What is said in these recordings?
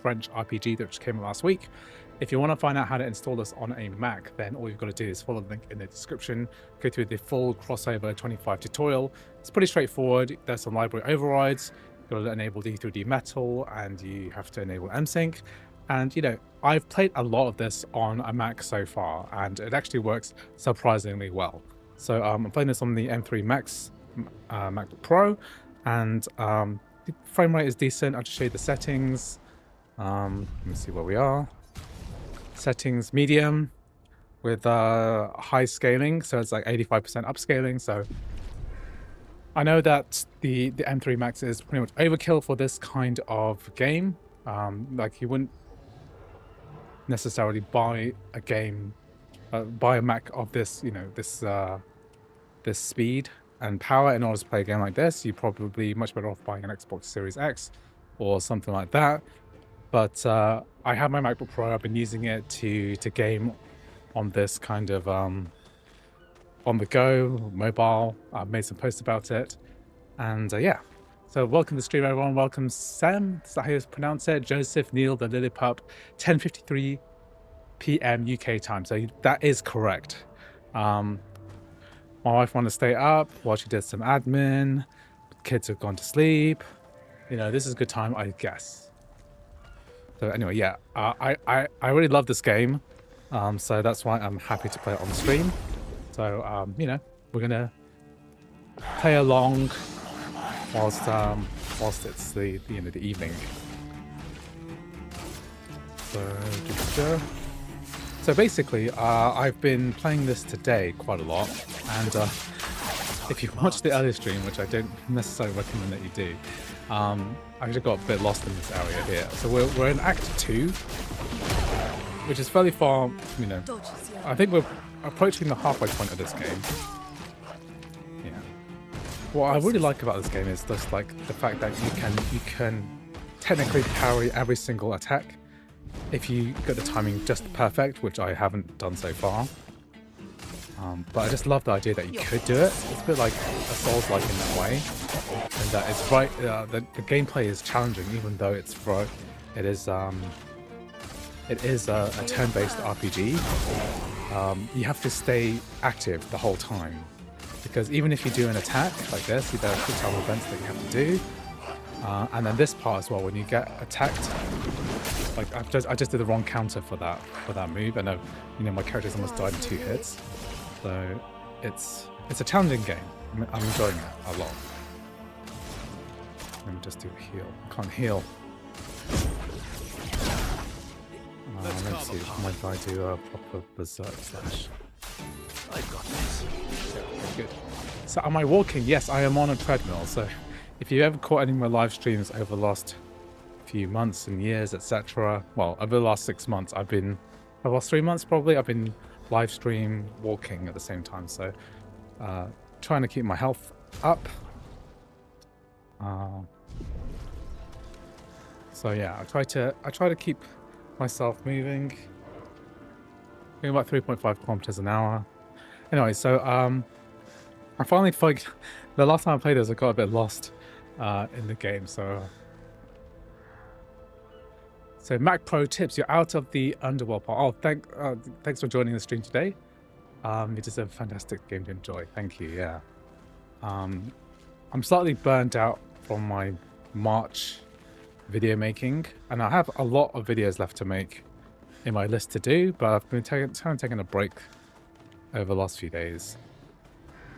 French RPG that just came out last week. If you want to find out how to install this on a Mac, then all you've got to do is follow the link in the description, go through the full crossover 25 tutorial. It's pretty straightforward. There's some library overrides. You've got to enable D3D Metal, and you have to enable MSync. And, you know, I've played a lot of this on a Mac so far, and it actually works surprisingly well. So I'm playing this on the M3 Max MacBook Pro, and the frame rate is decent. I'll just show you the settings. Let me see where we are. Settings medium with high scaling, so it's like 85% upscaling. So I know that the M3 Max is pretty much overkill for this kind of game. Like you wouldn't necessarily buy a game, buy a Mac of this, you know, this speed and power in order to play a game like this. You're probably much better off buying an Xbox Series X or something like that. But I have my MacBook Pro. I've been using it to game on this kind of on the go mobile. I've made some posts about it, and yeah. So welcome to the stream, everyone. Welcome, Sam. Is that how you pronounce it? Joseph, Neil, the Lily Pup. 10:53 p.m. UK time. So that is correct. My wife wanted to stay up while she did some admin. Kids have gone to sleep. You know, this is a good time, I guess. So anyway, yeah, I really love this game, so that's why I'm happy to play it on stream. So you know, we're gonna play along whilst it's the end of the evening. So basically, I've been playing this today quite a lot, and if you watched the earlier stream, which I don't necessarily recommend that you do, I actually got a bit lost in this area here. So we're in Act 2, which is fairly far, you know. I think we're approaching the halfway point of this game. Yeah. What I really like about this game is just like the fact that you can technically parry every single attack if you get the timing just perfect, which I haven't done so far. But I just love the idea that you could do it. It's a bit like a Souls-like in that way, and that it's right. The gameplay is challenging, even though it is a turn-based RPG. You have to stay active the whole time, because even if you do an attack like this, there are quick time events that you have to do, and then this part as well. When you get attacked, like I just did the wrong counter for that move, and you know, my character's almost died in 2 hits. So it's a challenging game. I'm enjoying it a lot. Let me just do a heal. Can't heal. Let's see. Might I do a proper berserk slash? I've got this. Okay, good. So am I walking? Yes, I am on a treadmill. So if you ever caught any of my live streams over the last few months and years, etc. Well, over the last 6 months, over the last 3 months probably, I've been live stream walking at the same time, so trying to keep my health up. So yeah, I try to keep myself moving about 3.5 kilometers an hour. Anyway, so I finally the last time I played this, I got a bit lost in the game. So Mac Pro tips, you're out of the underworld part. Oh, thanks for joining the stream today. It is a fantastic game to enjoy. Thank you, yeah. I'm slightly burnt out from my March video making, and I have a lot of videos left to make in my list to do, but I've been taking a break over the last few days.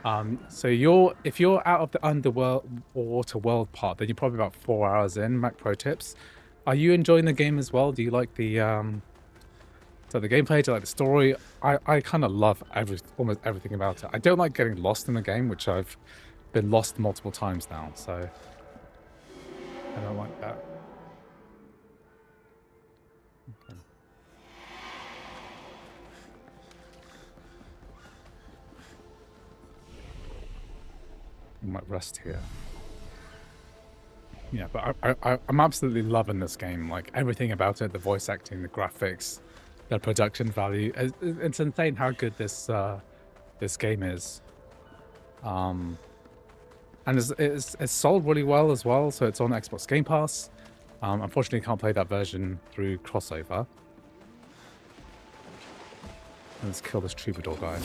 So if you're out of the underworld or water world part, then you're probably about 4 hours in. Mac Pro tips. Are you enjoying the game as well? Do you like the gameplay? Do you like the story? I kind of love almost everything about it. I don't like getting lost in the game, which I've been lost multiple times now, so I don't like that. Okay. I might rest here. Yeah, but I'm absolutely loving this game. Like everything about it, the voice acting, the graphics, the production value. It's insane how good this game is. And it's sold really well as well. So it's on Xbox Game Pass. Unfortunately, can't play that version through crossover. Let's kill this troubadour guy.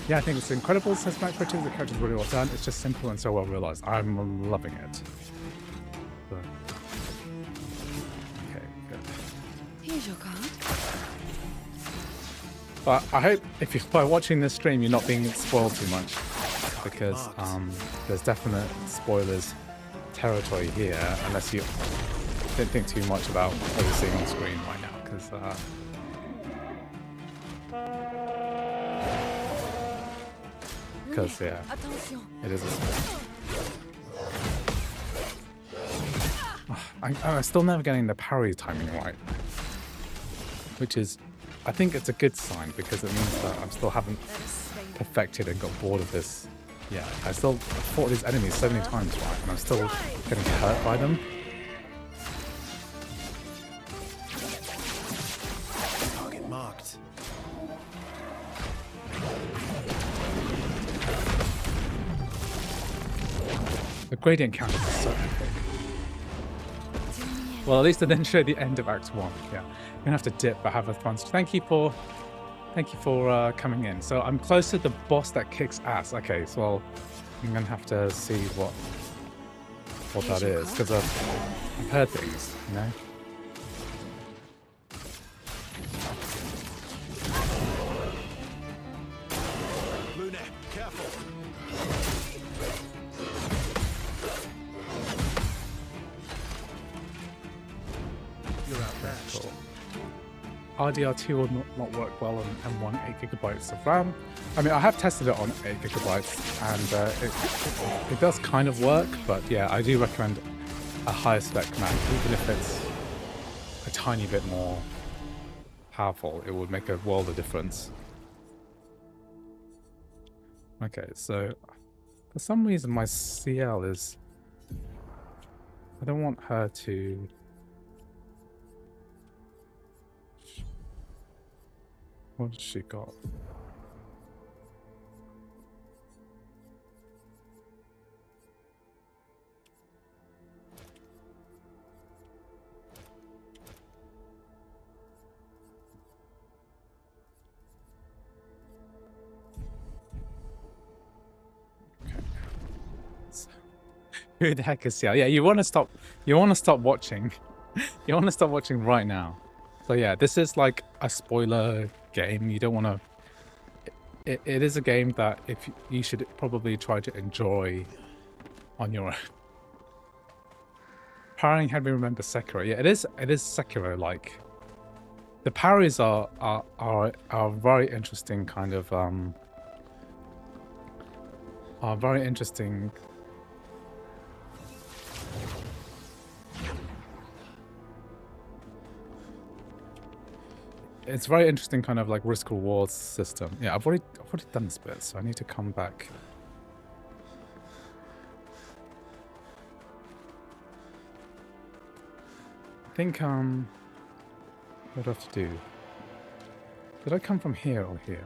Yeah, I think it's incredible cinematic footage. The character's really well done. It's just simple and so well realized. I'm loving it. So, okay, good. Here's your card. But I hope if you're by watching this stream, you're not being spoiled too much, because there's definite spoilers territory here, unless you don't think too much about what you're seeing on screen right now, because yeah, it is a spoiler. I'm still never getting the parry timing right, which is, I think it's a good sign, because it means that I still haven't perfected and got bored of this. Yeah, I still fought these enemies so many times, right, and I'm still getting hurt by them. Target marked. The gradient count is so epic. Well, at least I didn't show the end of Act 1. Yeah, you're gonna have to dip, but have a fun. Thank you for coming in. So I'm close to the boss that kicks ass. Okay, so I'm gonna have to see what that is, because I've heard things, you know. Luna, careful. You're outmatched. Cool. RDR2 will not work well on M1 8GB of RAM. I mean, I have tested it on 8GB, and it does kind of work, but yeah, I do recommend a higher spec Mac, even if it's a tiny bit more powerful. It would make a world of difference. Okay, so for some reason my CL is... I don't want her to... What's she got? Who the heck is CL? Yeah, you want to stop. You want to stop watching. You want to stop watching right now. So yeah, this is like a spoiler game. You don't want to. It is a game that you should probably try to enjoy on your own. Parrying had me remember Sekiro. Yeah, it is Sekiro like. The parries are very interesting kind of are very interesting. It's very interesting kind of like risk reward system. Yeah, I've already done this bit, so I need to come back. I think what do I have to do? Did I come from here or here?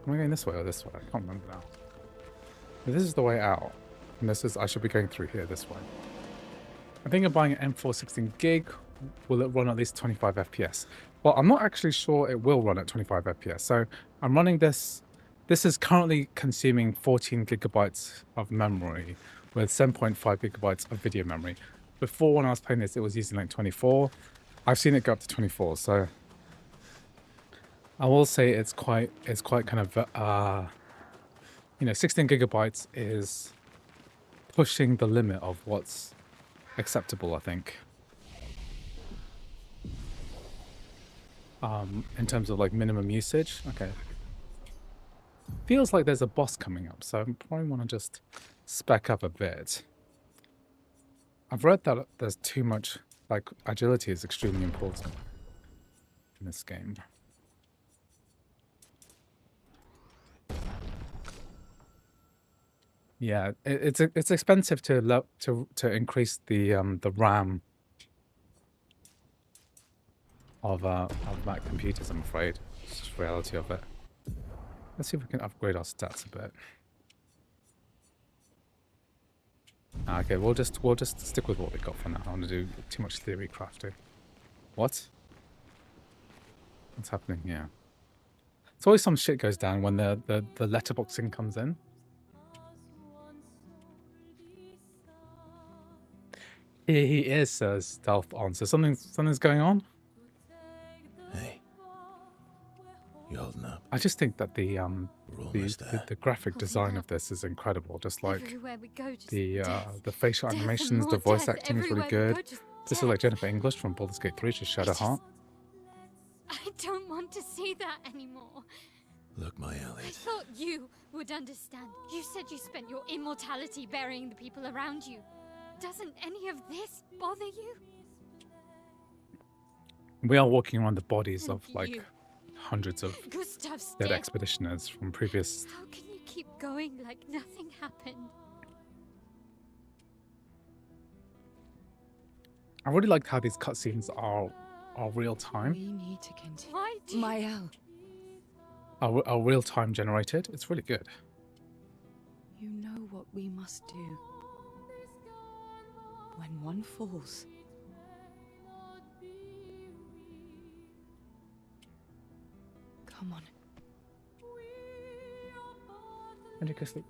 Am I going this way or this way? I can't remember now. This is the way out. And this is, I should be going through here this way. I think I'm buying an M4 16 gig. Will it run at least 25 FPS? Well, I'm not actually sure it will run at 25 FPS. So I'm running this. This is currently consuming 14 gigabytes of memory with 7.5 gigabytes of video memory. Before, when I was playing this, it was using like 24. I've seen it go up to 24. So I will say it's quite kind of, 16 gigabytes is pushing the limit of what's acceptable, I think. In terms of like minimum usage. Okay. Feels like there's a boss coming up, so I probably want to just spec up a bit. I've read that there's too much, like agility is extremely important in this game. Yeah, it's expensive to increase the RAM of Mac computers, I'm afraid. It's just the reality of it. Let's see if we can upgrade our stats a bit. Okay, we'll just stick with what we got for now. I don't want to do too much theory crafting. What? What's happening here? It's always some shit goes down when the letterboxing comes in. Here he is, says Stealth on. So something's going on? Hey. You holding up? I just think that the We're almost there. the graphic Holding design up. of this is incredible. Just like Everywhere we go, just the death. facial Death and animations, the more voice death. acting is really Everywhere we good. go, just This is death. like Jennifer English from Baldur's Gate 3, just Shadow Heart. I don't want to see that anymore. Look, my I Elliot. thought you would understand. You said you spent your immortality burying the people around you. Doesn't any of this bother you? We are walking around the bodies And of like you. hundreds of Gustav's dead dead. expeditioners from previous. How can you keep going like nothing happened? I really like how these cutscenes are real time, We need to continue. Why do you... Mael, are real time generated. It's really good. you know what we must do. When one falls, come on. And you go sleep.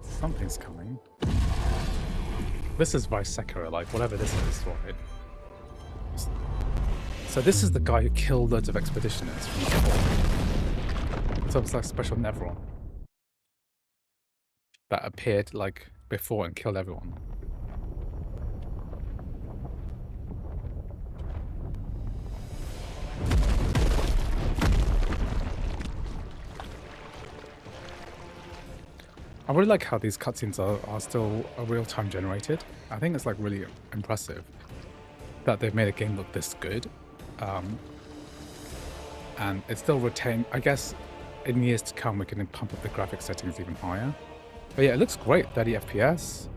Something's coming. This is Vice Sekiro, like whatever this is, right? So this is the guy who killed loads of expeditioners from before. So it's like special Nevron that appeared like before and killed everyone. I really like how these cutscenes are still real-time generated. I think it's like really impressive that they've made a game look this good. And it's still retained. I guess in years to come we can pump up the graphic settings even higher. But yeah, it looks great, 30 FPS.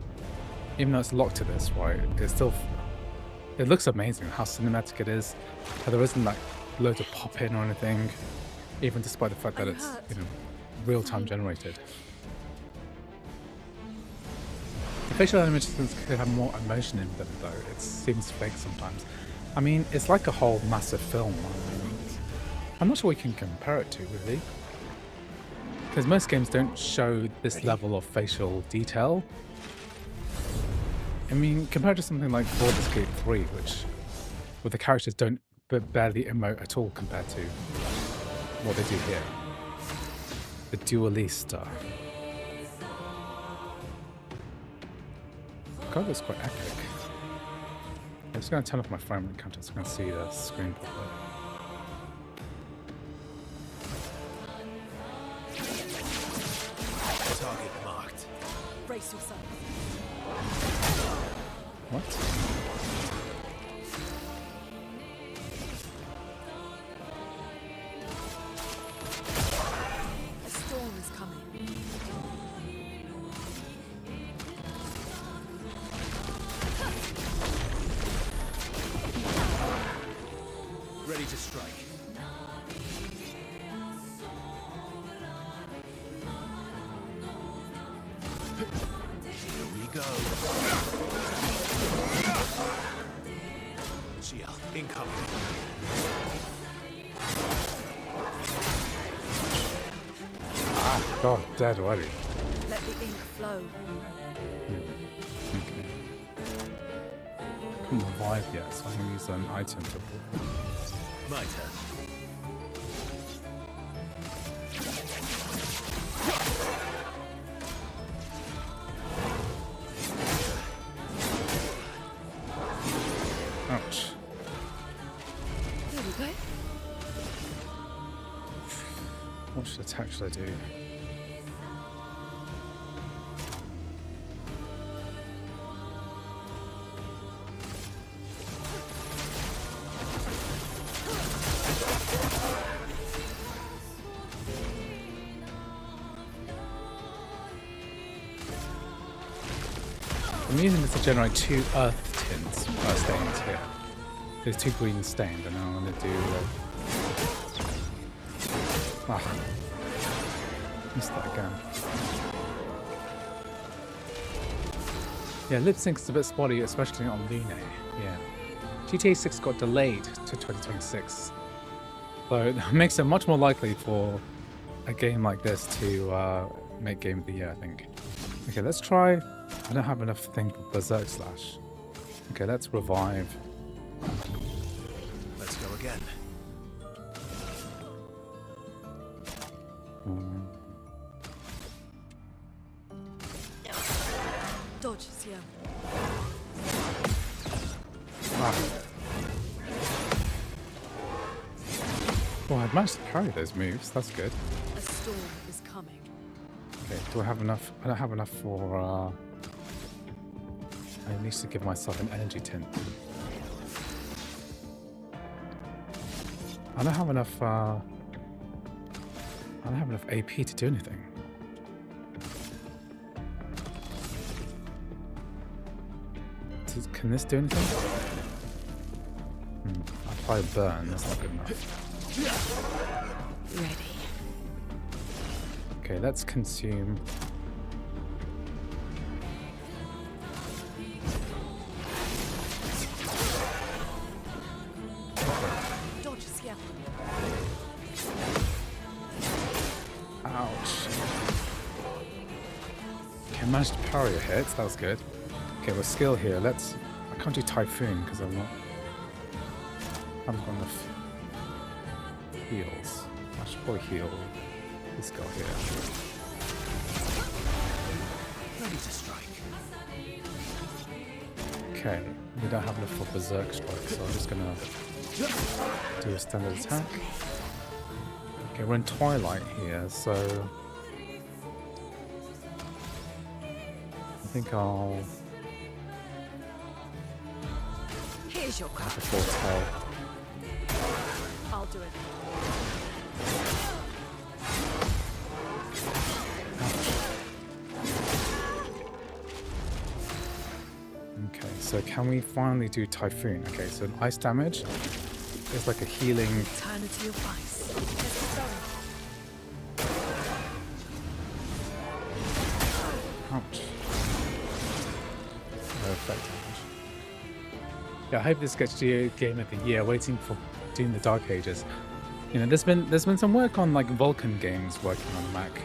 Even though it's locked to this, right? It looks amazing how cinematic it is. How there isn't like loads of pop-in or anything. Even despite the fact that it's, you know, real-time generated. The facial animations could have more emotion in them though. It seems fake sometimes. I mean, it's like a whole massive film. I'm not sure we can compare it to, really. Because most games don't show this level of facial detail. I mean, compared to something like Baldur's Gate 3, where the characters don't barely emote at all compared to what they do here. The Duelista. God, that's quite epic. I'm just going to turn off my frame rate counter so I can see the screen properly. Target marked. Brace yourself. What? A storm is coming. Ready to strike. Here we go. Shield incoming. Ah, God, dead already. Let the ink flow. Okay. I couldn't revive yet, so I'm going to use an item to... My turn. Ouch. Here we go. What attack should I do? I'm using this to generate 2 earth tints stains here. There's 2 green stained, and then I'm going to do. Missed that again. Yeah, lip sync's a bit spotty, especially on Lune. Yeah. GTA 6 got delayed to 2026. So it makes it much more likely for a game like this to make Game of the Year, I think. Okay, let's try. I don't have enough thing for Berserk Slash. Okay, let's revive. Let's go again. Dodge, yeah. Well, I've managed to carry those moves. That's good. A storm is coming. Okay, do I have enough? I don't have enough for. I need to give myself an energy tint. I don't have enough. I don't have enough AP to do anything. Can this do anything? Apply burn. That's not good enough. Ready. Okay, let's consume. Dodge, yeah. Ouch. Okay, I managed to parry a hit. That was good. Okay, we're skill here. Let's. I can't do Typhoon because I'm not. I haven't got enough heals. I should probably heal this guy here. Ready to strike. Okay, we don't have enough for Berserk Strike, so I'm just gonna do a standard attack. Okay, we're in Twilight here, so I think I'll Here's your have cup. a full tail. I'll do it. Okay, so can we finally do Typhoon? Okay, so an ice damage is like a healing. Eternity of ice. Let's get going. Ouch. No effect damage. Yeah, I hope this gets to Game of the Year. Waiting for doing the Dark Ages. You know, there's been some work on like Vulkan games working on the Mac,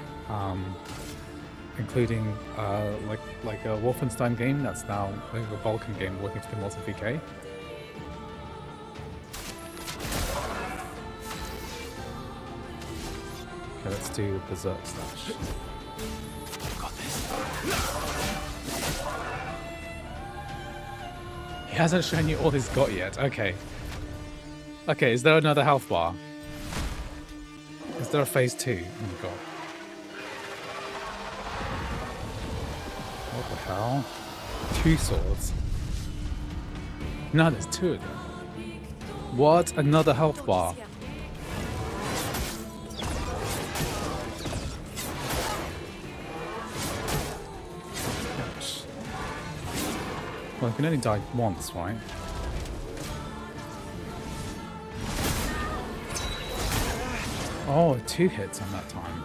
including like a Wolfenstein game that's now a Vulkan game working for the Multi VK. Okay, let's do Berserk Slash. Got this. He hasn't shown you all he's got yet. Okay. Okay, is there another health bar? Is there a phase 2? Oh my god. What the hell? 2 swords? No, there's 2 of them. What? Another health bar? Yeah. Ouch. Well, I can only die once, right? Oh, 2 hits on that time.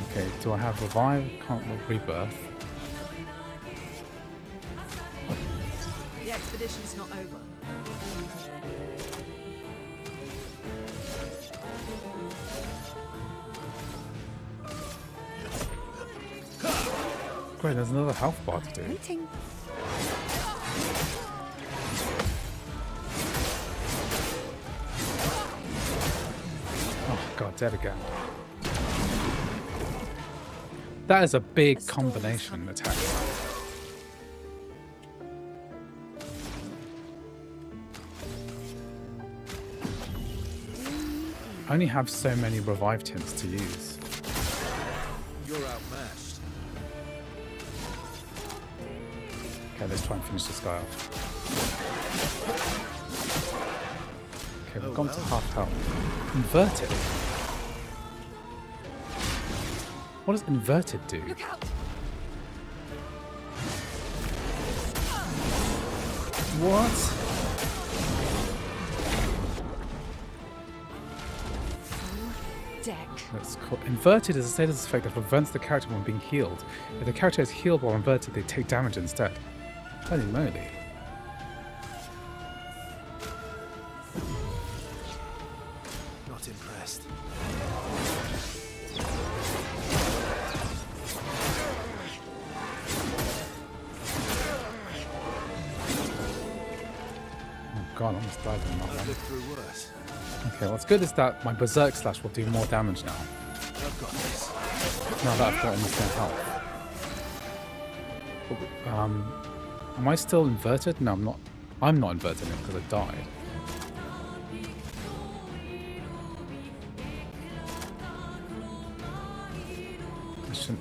Okay, do I have revive? Can't rebirth. The expedition's not over. Great, there's another health bar to do. Waiting. Oh god, dead again. That is a big combination attack. I only have so many revive tints to use. You're outmatched. Okay, let's try and finish this guy off. Okay, we've gone to half health. Inverted? What does inverted do? Look out! What? Deck. That's cool. Inverted is a status effect that prevents the character from being healed. If the character is healed while inverted, they take damage instead. Holy moly. Not impressed. Oh god, I almost died in that I've one. lived through worse. Okay, what's good is that my Berserk Slash will do more damage now. I've got this. Now that I've got almost no health. Am I still inverted? No, I'm not. I'm not inverted because I died. I shouldn't.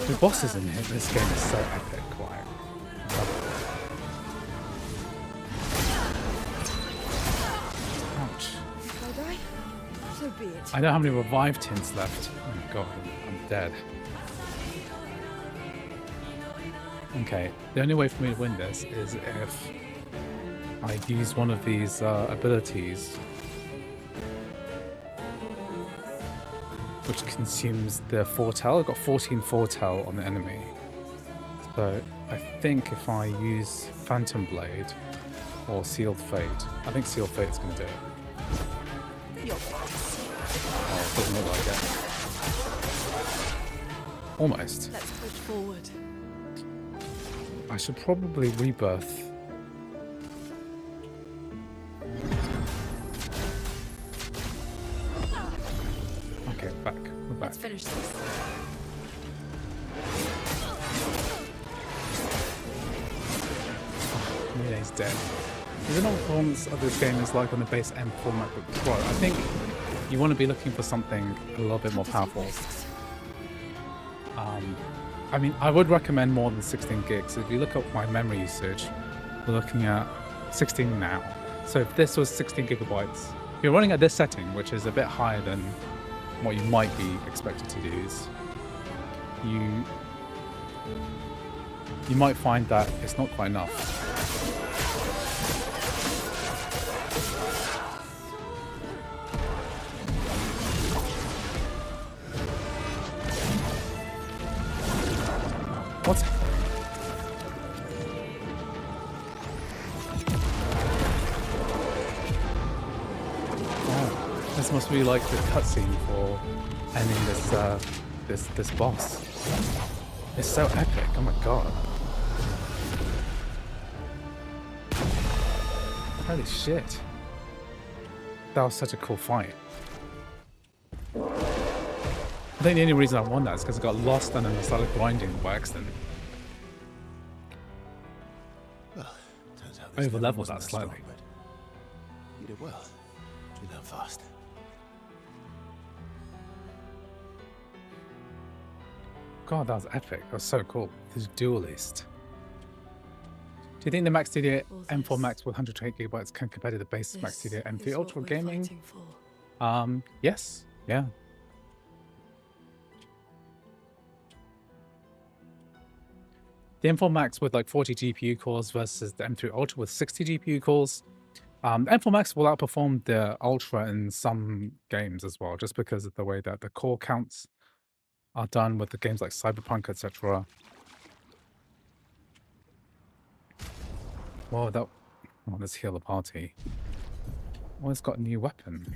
The bosses in this game is so epic, right? I love it. Ouch. If I die, so be it. I don't have any revive tints left. Oh my god, I'm dead. Okay, the only way for me to win this is if I use one of these abilities which consumes the foretell. I've got 14 foretell on the enemy. So I think if I use Phantom Blade or Sealed Fate, I think Sealed Fate is going to do it. Your Oh, it doesn't look like it. Almost. Let's push forward. I should probably rebirth. Okay, back. We're back. Let's finish this. Mine's dead. Is it not what performance of this game is like on the base M format but Pro? I think you want to be looking for something a little bit more powerful. I mean, I would recommend more than 16 gigs. If you look at my memory usage, we're looking at 16 now. So if this was 16 gigabytes, if you're running at this setting, which is a bit higher than what you might be expected to use, you might find that it's not quite enough. What? Oh, this must be like the cutscene for ending this boss. It's so epic. Oh my god. Holy shit. That was such a cool fight. I think the only reason I won that is because I got lost and then I started grinding by accident. Well, turns out this Over never leveled wasn't that strong, slightly. but you did well. You learn fast. God, that was epic. That was so cool. This duelist. Do you think the Max Studio M4 Max with 128 gigabytes can compare to the base Max Studio M3 Ultra gaming? Yes. Yeah. The M4 Max with like 40 GPU cores versus the M3 Ultra with 60 GPU cores. The M4 Max will outperform the Ultra in some games as well, just because of the way that the core counts are done with the games like Cyberpunk, etc. Whoa, that... Oh, let's heal the party. Oh, it's got a new weapon.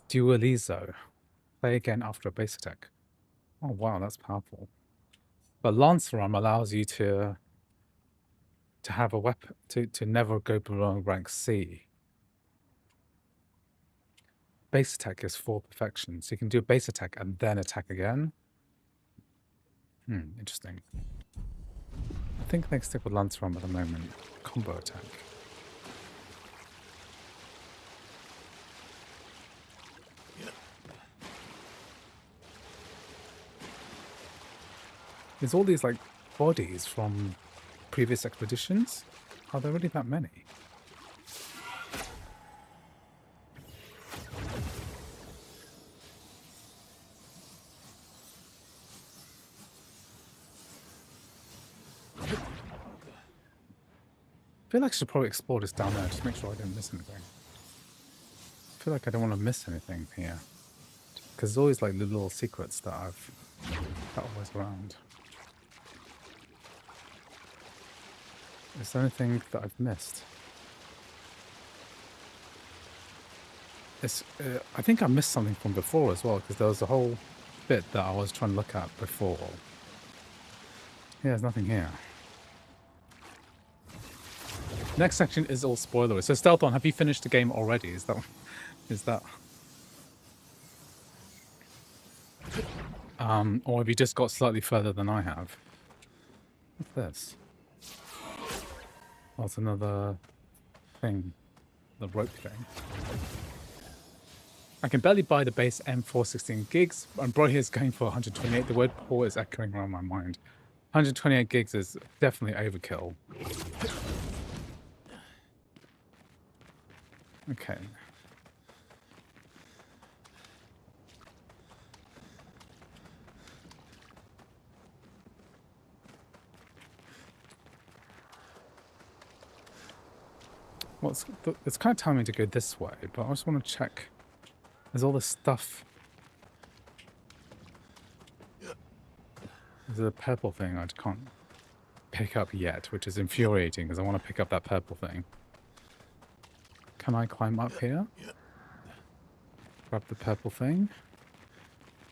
Dualizo. Play again after a base attack. Oh, wow, that's powerful. But Lancer Arm allows you to have a weapon, to never go below rank C. Base attack is for perfection, so you can do a base attack and then attack again. Interesting. I think they stick with Lancer Arm at the moment. Combo attack. There's all these like bodies from previous expeditions. Are there really that many? feel like I should probably explore this down there, just make sure I don't miss anything. I feel like I don't want to miss anything here. Because there's always like little secrets that are always around. Is there anything that I've missed? I think I missed something from before as well, because there was a whole bit that I was trying to look at before. Yeah, there's nothing here. Next section is all spoilery. So Stealthon, have you finished the game already? Is that or have you just got slightly further than I have? What's this? Oh, it's another thing. The rope thing. I can barely buy the base M4 16 gigs, and bro here's going for 128. The word poor is echoing around my mind. 128 gigs is definitely overkill. Okay. It's kind of telling me to go this way, but I just want to check. There's all this stuff. There's a purple thing I can't pick up yet, which is infuriating because I want to pick up that purple thing. Can I climb up here? Grab the purple thing.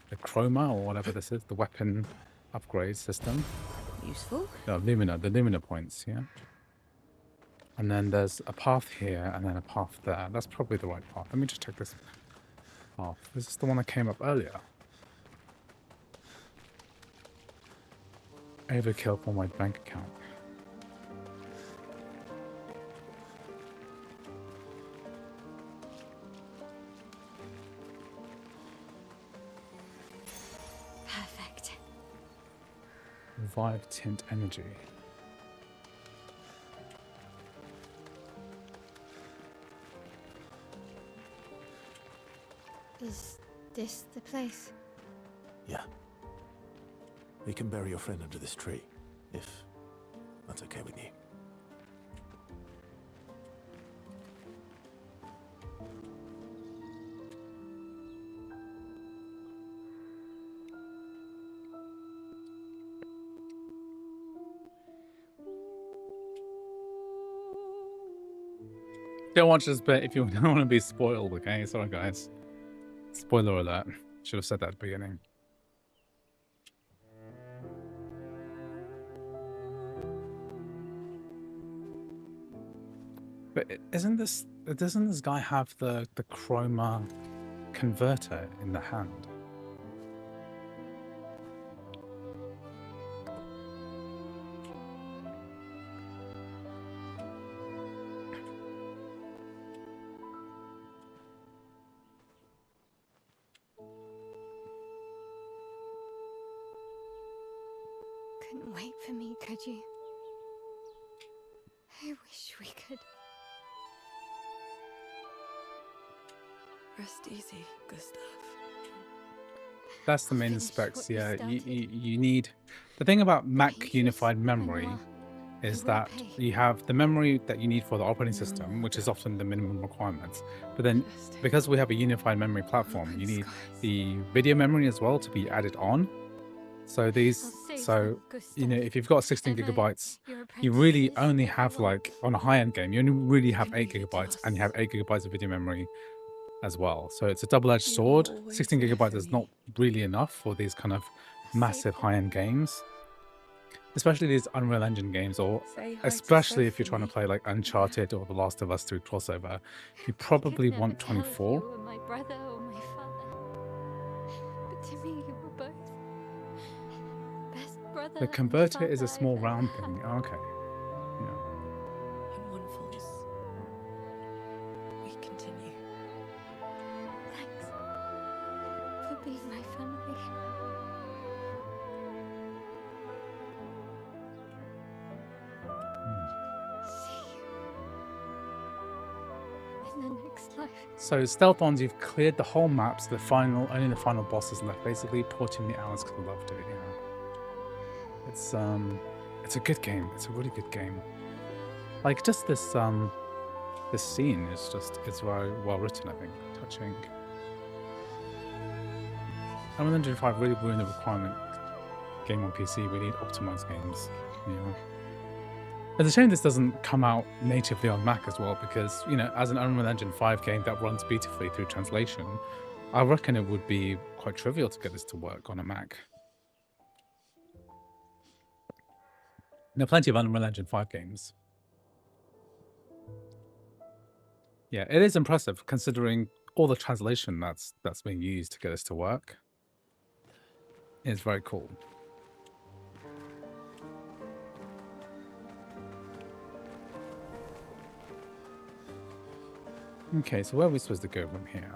The chroma, or whatever this is, the weapon upgrade system. Useful. No, the lumina points, yeah. And then there's a path here, and then a path there. That's probably the right path. Let me just check this path. This is the one that came up earlier. Overkill for my bank account. Perfect. Revive tint energy. Is this the place? Yeah. We can bury your friend under this tree, if that's okay with you. Don't watch this bit if you don't want to be spoiled, okay? Sorry, guys. Spoiler alert. Should have said that at the beginning. But doesn't this guy have the chroma converter in the hand? Couldn't wait for me, could you? I wish we could. Rest easy, Gustav. That's the I'll main finish specs. what you Yeah, started. you need. The thing about Mac Pages Unified and Memory more. is will that pay. you have the memory that you need for the operating system, which is often the minimum requirements. But then, because we have a unified memory platform, you need the video memory as well to be added on. So these, I'll save so them, you know, Gustav. if you've got 16 Emma, gigabytes, your you really apprentices, only have everyone. like on a high-end game, you only really have Can 8 leave it to gigabytes, and you have us. 8 gigabytes of video memory as well. So it's a double-edged You're sword. always 16 there gigabytes for is me. not really enough for these kind of I'll massive save them. high-end games, especially these Unreal Engine games, or Say hi to especially Seth if you're for trying to me. play like Uncharted or The Last of Us through crossover. You I probably could never want tell if 24. you were my brother or my father. But to me, you were both. Best brother The and converter is a father small I've round ever thing. had. Oh, okay. Yeah. In one voice. We continue. Thanks for being my family. See you in the next life. So Stealthons, you've cleared the whole maps. Only the final boss is left. Basically, porting the hours because I loved it. Yeah. It's a good game. It's a really good game. Like just this scene is it's very well written, I think, touching. Unreal Engine 5 really ruined the requirement game on PC. We need optimized games. You know. It's a shame this doesn't come out natively on Mac as well, because, you know, as an Unreal Engine 5 game that runs beautifully through translation, I reckon it would be quite trivial to get this to work on a Mac. There are plenty of Unreal Engine 5 games. Yeah, it is impressive considering all the translation that's being used to get this to work. It's very cool. Okay, so where are we supposed to go from here?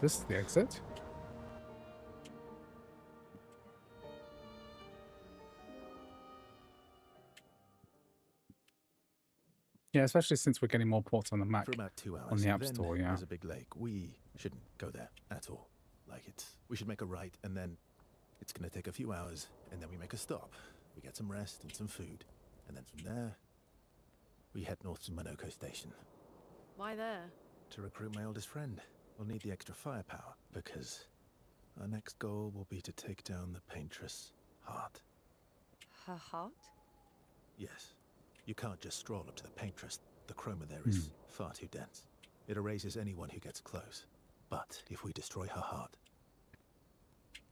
This is the exit. Yeah, especially since we're getting more ports on the Mac. For about 2 hours. On the App Then Store, yeah. There's a big lake. We shouldn't go there at all. We should make a right, and then it's gonna take a few hours, and then we make a stop. We get some rest and some food, and then from there, we head north to Monoko Station. Why there? To recruit my oldest friend. We'll need the extra firepower, because our next goal will be to take down the Paintress Heart. Her heart? Yes. You can't just stroll up to the Paintress. The chroma there is far too dense. It erases anyone who gets close. But if we destroy her heart,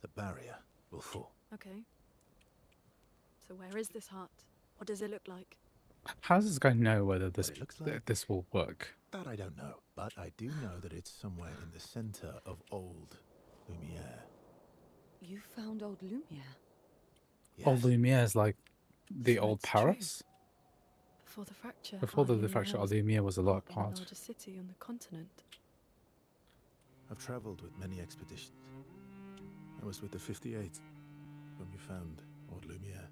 the barrier will fall. Okay. So where is this heart? What does it look like? How does this guy know whether What it looks like? this will work? That I don't know. But I do know that it's somewhere in the center of old Lumiere. You found old Lumiere? Yes. Old Lumiere is like the So old it's true. Paris? Before the fracture. Before the Lumiere fracture, was Old Lumiere was a lot in the part. largest city on the continent. I've traveled with many expeditions. I was with the 58th when we found old Lumiere.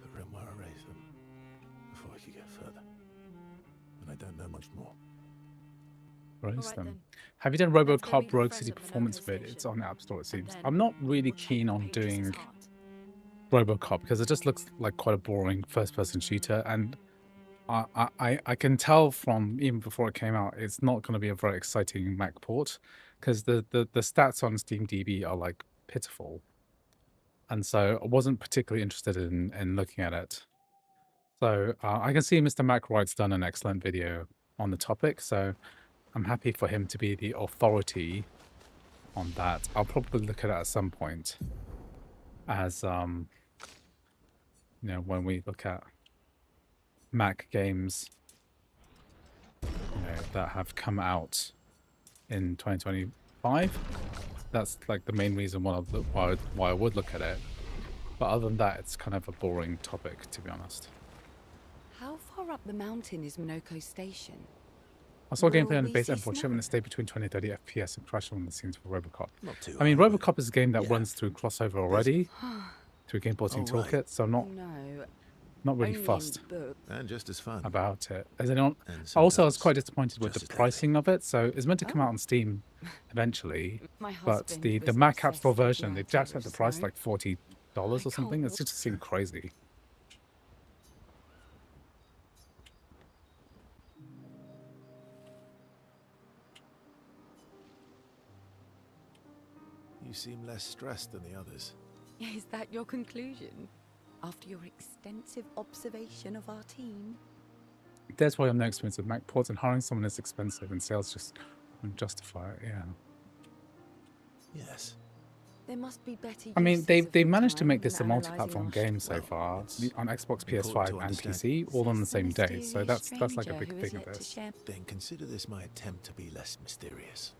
But Renoir erased them before I could get further. And I don't know much more. Raise Alright them. then. Have you done Let's go RoboCop meet your Rogue friends City at the Performance local Vid? It's station. on the App Store, it seems. And I'm then not really we'll check keen the on Paintress's doing heart. RoboCop because it just looks like quite a boring first-person shooter, and I can tell from even before it came out, it's not going to be a very exciting Mac port because the stats on SteamDB are like pitiful, and so I wasn't particularly interested in looking at it. So I can see Mr. Mac Wright's done an excellent video on the topic, so I'm happy for him to be the authority on that. I'll probably look at it at some point as you know, when we look at Mac games, you know, that have come out in 2025. That's like the main reason why I would look at it. But other than that, it's kind of a boring topic, to be honest. How far up the mountain is Monoko Station? I saw Will gameplay on the we base see M4 chip and snow? it stayed between 20 and 30 FPS and crashed on the scenes for RoboCop. Not too I mean, high, RoboCop is a game that yeah. runs through crossover already, through Game Porting Oh, right. Toolkit, so I'm No, not really only in fussed book. And just as fun. about it. As anyone, And also, I was sometimes quite disappointed with just the as pricing of it. So it's meant to come out Oh. on Steam eventually, My but husband the was Mac App Store obsessed with version, the they idea jacked up of the price snow. like $40 or can't something. It's wait. just seemed crazy. You seem less stressed than the others. Is that your conclusion? After your extensive observation of our team? That's why I'm no experience with Mac ports, and hiring someone is expensive, and sales just won't justify it. Yeah. Yes. There must be better I mean, uses they of they your managed to time make this a than analysing multi-platform our game sh- so Well, far it's on Xbox, important to PS5, and understand. PC, all on the Says same day. So mysterious that's like a stranger big who is thing of yet to this. share- Then consider this my attempt to be less mysterious.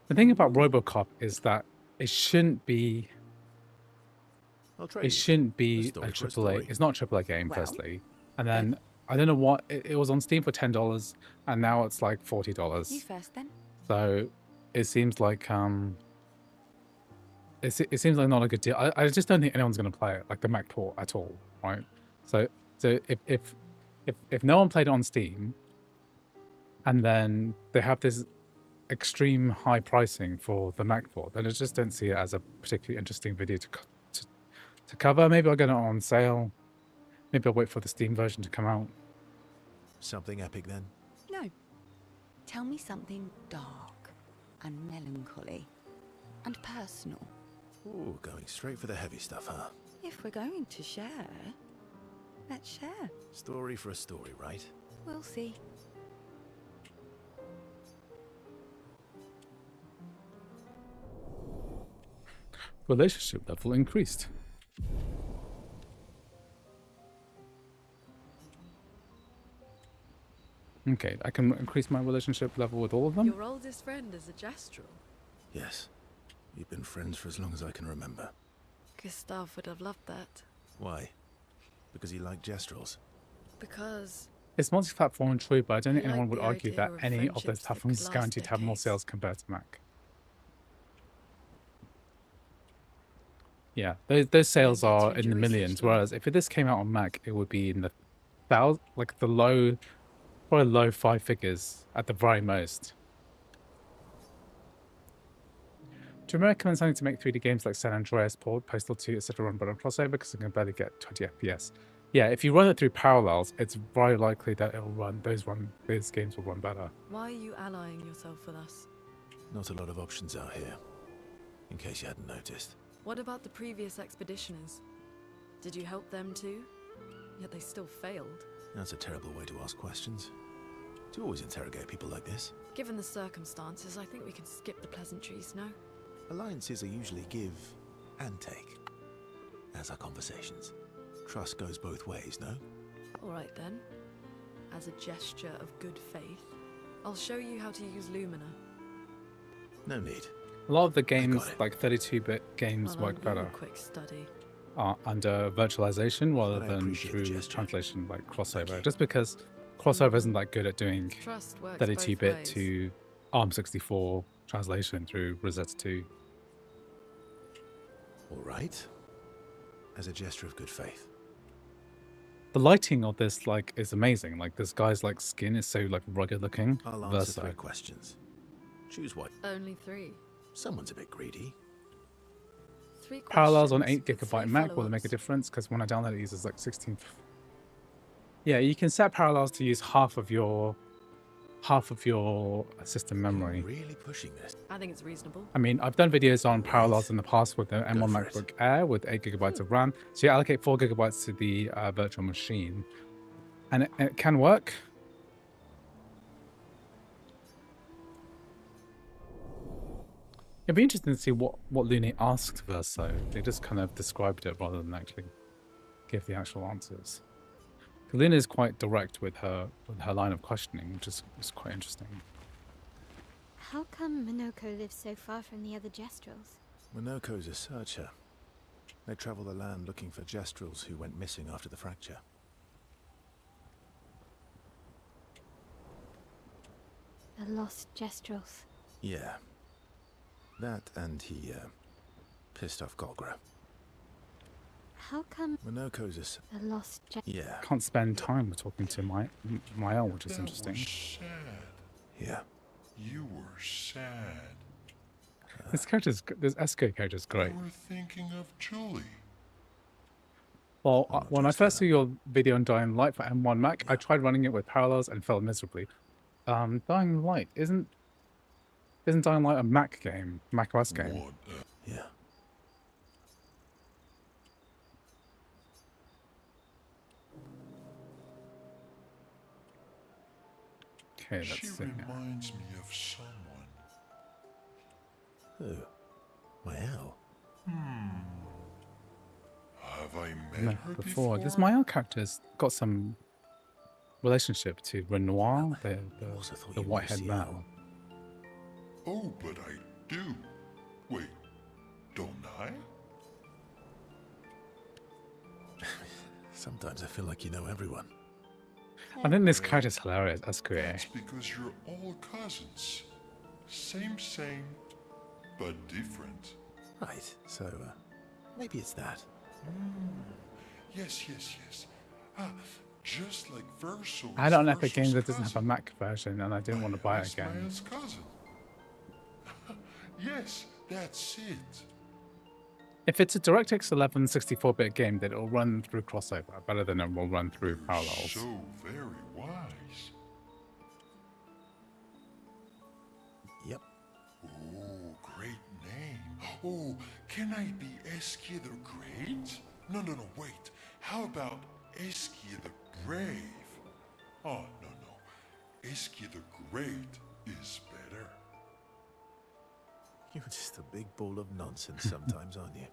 The thing about RoboCop is that it shouldn't be I'll trade it you. shouldn't be a story for a AAA. story. It's not a AAA game, Well, firstly, and then I don't know what it was on Steam for $10, and now it's like You $40. first then. So it seems like it seems like not a good deal. I just don't think anyone's going to play it, like the Mac port at all, right? So if no one played it on Steam, and then they have this extreme high pricing for the Mac port, then I just don't see it as a particularly interesting video to cover. Maybe I'll get it on sale Maybe I'll wait for the Steam version to come out. Something epic then? No. Tell me something dark and melancholy and personal. Ooh, going straight for the heavy stuff, huh? If we're going to share, let's share. Story for a story, right? We'll see. Relationship level increased. Okay, I can increase my relationship level with all of them. Your oldest friend is a Gestrel. Yes. We've been friends for as long as I can remember. Gustav would have loved that. Why? Because he liked Gestrels. Because It's multi-platform, true, but I don't think I like anyone would the argue idea that of any of those friendships that platforms could is last guaranteed to have more decades. sales compared to Mac. Yeah, those sales Maybe are change in the your research millions, then. whereas if this came out on Mac, it would be in the like the low, probably low five figures at the very most. Do you recommend something to make 3D games like San Andreas, Port, Postal 2, etc. run but on crossover because I can barely get 20 FPS? Yeah, if you run it through Parallels, it's very likely that it'll run. Those games will run better. why are you allying yourself with us? Not a lot of options out here. In case you hadn't noticed. What about the previous expeditioners? Did you help them too? Yet they still failed. That's a terrible way to ask questions. Do you always interrogate people like this? Given the circumstances, I think we can skip the pleasantries, no? Alliances are usually give and take. As are conversations. Trust goes both ways, no? Alright then. As a gesture of good faith, I'll show you how to use Lumina. No need. A lot of the games, it. like 32-bit games, Well, work I'll do a better quick study. under virtualization rather But I than appreciate the through gesture. translation like Thank crossover. you. Just because crossover isn't that good at doing Trust works both 32-bit ways. to ARM64 translation through Rosetta 2. All right. As a gesture of good faith. The lighting of this like is amazing. Like this guy's like skin is so like rugged looking. I'll answer 3 Verso. questions. Choose one. Only 3. Someone's a bit greedy. 3 Parallels on questions 8 with gigabyte 3 Mac will it make a follow-ups. difference? Because when I download it, it uses like 16. Yeah, you can set Parallels to use half of your system memory. You're really pushing this. I think it's reasonable. I mean, I've done videos on Parallels Right. in the past with the M1 for it. MacBook Air with 8 gigabytes of RAM. So you allocate 4 gigabytes to the virtual machine, and it can work. It'd be interesting to see what Lune asked Verso. They just kind of described it rather than actually give the actual answers. Lune is quite direct with her line of questioning, which is quite interesting. How come Minoko lives so far from the other Gestrels? Monoko's a searcher. They travel the land looking for Gestrels who went missing after the fracture. The lost Gestrels. Yeah. That and he, pissed off Golgra. How come Monoko's a the lost yeah. Can't spend time talking to Mael, which is That interesting. was sad. Yeah. You were sad. This Esco character's great. You were thinking of Julie. Well, I'm not when I just first that. saw your video on Dying Light for M1 Mac, I tried running it with Parallels and failed miserably. Dying Light isn't Dying Light a Mac game, Mac OS game? What? Yeah. Okay, She let's see. reminds me of someone. Who? Mael. Have I met No, her before. before? This Mael character's got some relationship to Renoir, Also thought the you were white-haired CO. man. Oh, but I do. Wait, don't I? Sometimes I feel like you know everyone. I think this character's hilarious, Esco. That's because you're all cousins. Same, but different. Right, so, maybe it's that. Yes. Ah, just like Verso. I had it on Epic Games that doesn't have a Mac version, and I didn't want to buy it again. Mael's cousin. Yes, that's it. If it's a DirectX 11 64-bit game, then it'll run through crossover better than it will run through parallels. So very wise. Yep. Oh, great name. Oh, can I be Eskia the Great? No, wait. How about Eskia the Brave? Oh, no. Eskia the Great is better. You're just a big ball of nonsense sometimes, aren't you?